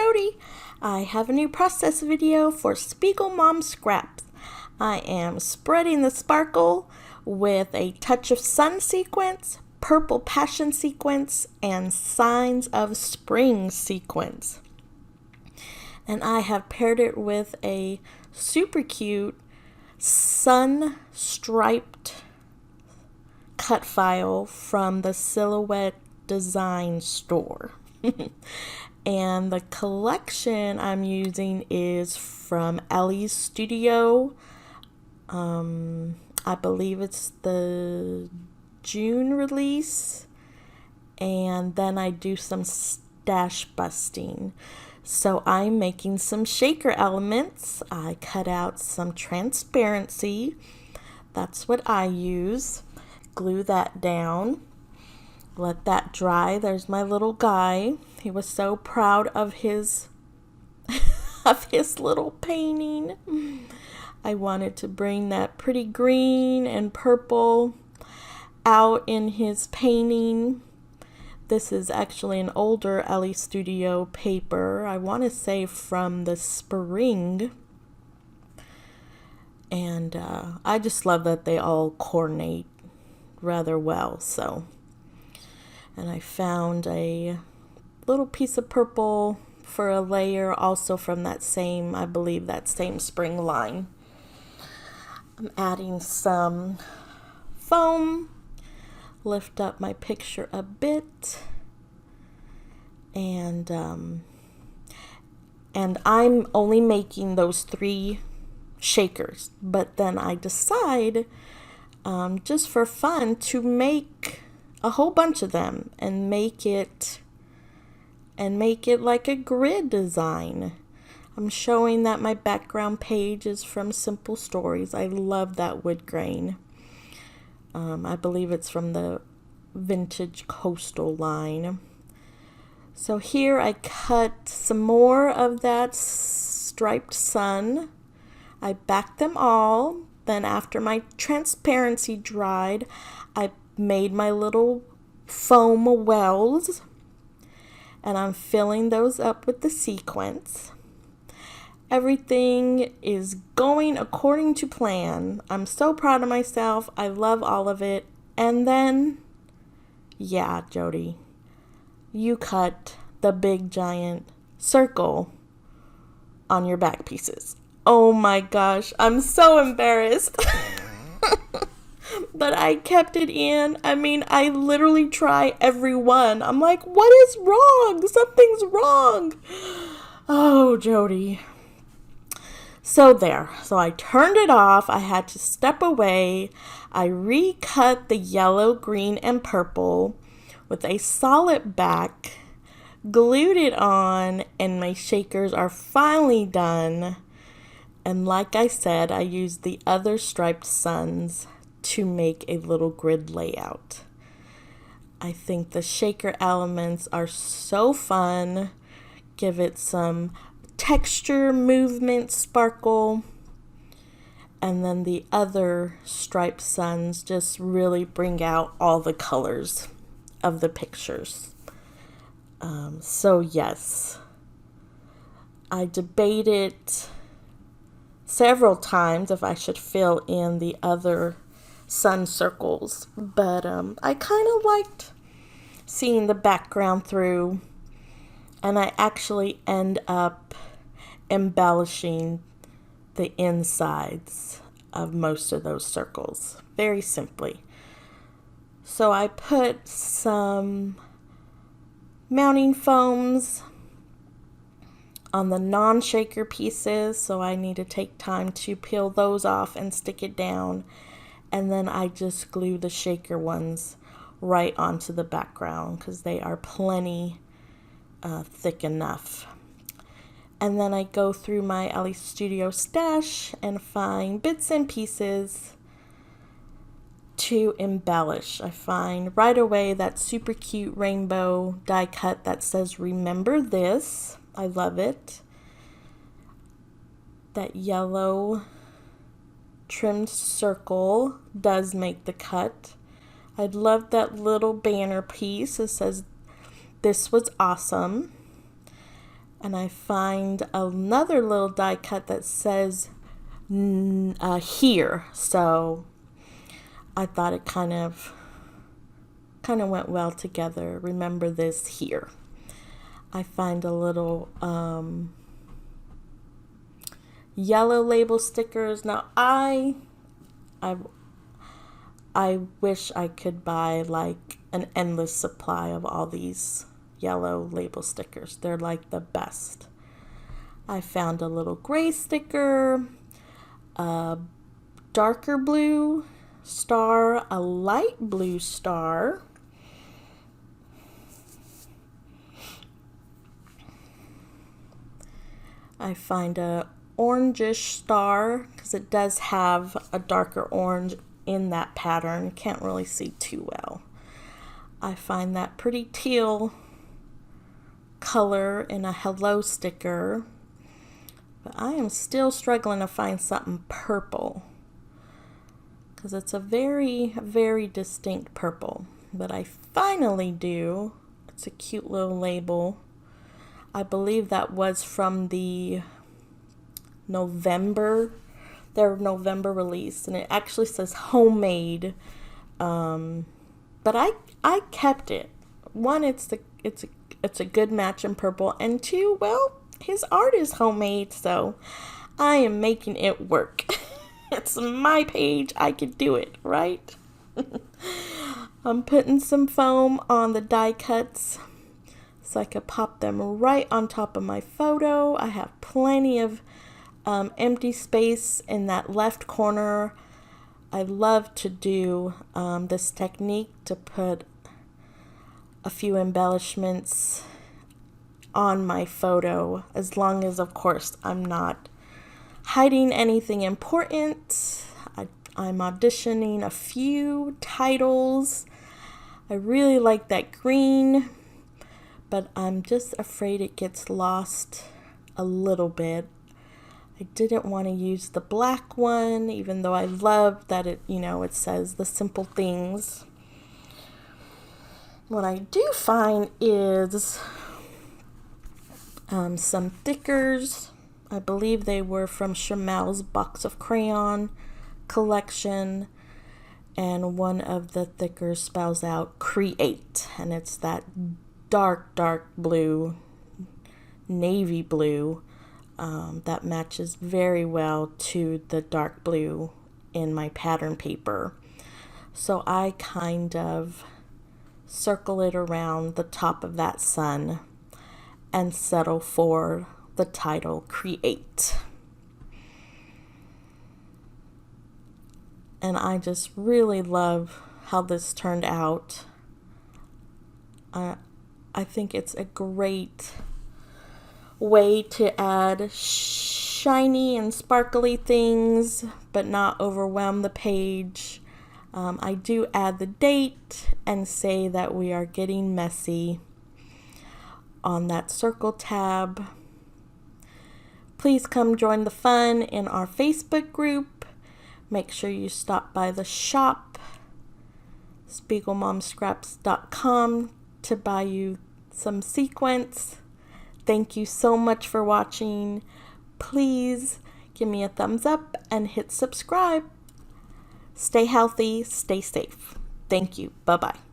Jody. I have a new process video for SpiegelMom Scraps. I am spreading the sparkle with a touch of sun sequins, purple passion sequins, and signs of spring sequins. And I have paired it with a super cute sun striped cut file from the Silhouette Design store. And the collection I'm using is from Ellie's Studio. I believe it's the June release, and then I do some stash busting. So I'm making some shaker elements. I cut out some transparency. That's what I use. Glue that down. Let that dry. There's my little guy. He was so proud of his little painting. I wanted to bring that pretty green and purple out in his painting. This is actually an older Ellie Studio paper. I want to say from the spring. And I just love that they all coordinate rather well. And I found a little piece of purple for a layer, also from that same, I believe that same spring line. I'm adding some foam, lift up my picture a bit, and I'm only making those 3 shakers, but then I decide just for fun to make a whole bunch of them and make it like a grid design. I'm showing that my background page is from Simple Stories. I love that wood grain. I believe it's from the Vintage Coastal line. So here I cut some more of that striped sun. I backed them all. Then after my transparency dried, I made my little foam wells, and I'm filling those up with the sequins. Everything is going according to plan. I'm so proud of myself. I love all of it. And then, yeah, Jody, you cut the big giant circle on your back pieces. Oh my gosh, I'm so embarrassed. But I kept it in. I mean, I literally try every one. I'm like, what is wrong? Something's wrong. Oh, Jody. So there. So I turned it off. I had to step away. I recut the yellow, green, and purple with a solid back, glued it on, and my shakers are finally done. And like I said, I used the other striped suns to make a little grid layout. I think the shaker elements are so fun. Give it some texture, movement, sparkle. And then the other striped suns just really bring out all the colors of the pictures. So yes, I debated several times if I should fill in the other sun circles, but I kind of liked seeing the background through, and I actually end up embellishing the insides of most of those circles very simply. So I put some mounting foams on the non-shaker pieces, so I need to take time to peel those off and stick it down. And then I just glue the shaker ones right onto the background because they are plenty thick enough. And then I go through my Ellie Studio stash and find bits and pieces to embellish. I find right away that super cute rainbow die cut that says "Remember This." I love it. That yellow trimmed circle does make the cut. I love that little banner piece. It says, "This was awesome." And I find another little die cut that says here. So I thought it kind of went well together. Remember this here. I find a little yellow label stickers. Now I wish I could buy like an endless supply of all these yellow label stickers. They're like the best. I found a little gray sticker, a darker blue star, a light blue star, I find a orangish star because it does have a darker orange in that pattern. Can't really see too well. I find that pretty teal color in a hello sticker, but I am still struggling to find something purple because it's a very, very distinct purple. But I finally do. It's a cute little label. I believe that was from the November release, and it actually says homemade. But I kept it. One, it's a good match in purple, and two, well, his art is homemade, so I am making it work. It's my page. I can do it, right? I'm putting some foam on the die cuts so I could pop them right on top of my photo. I have plenty of empty space in that left corner. I love to do this technique to put a few embellishments on my photo, as long as, of course, I'm not hiding anything important. I'm auditioning a few titles. I really like that green, but I'm just afraid it gets lost a little bit. I didn't want to use the black one, even though I love that it says the simple things. What I do find is some thickers. I believe they were from Chamel's Box of Crayon collection, and one of the thickers spells out create, and it's that dark blue, navy blue, that matches very well to the dark blue in my pattern paper. So I kind of circle it around the top of that sun and settle for the title create. And I just really love how this turned out. I think it's a great way to add shiny and sparkly things, but not overwhelm the page. I do add the date and say that we are getting messy on that circle tab. Please come join the fun in our Facebook group. Make sure you stop by the shop, SpiegelMomScraps.com, to buy you some sequins. Thank you so much for watching. Please give me a thumbs up and hit subscribe. Stay healthy, stay safe. Thank you. Bye-bye.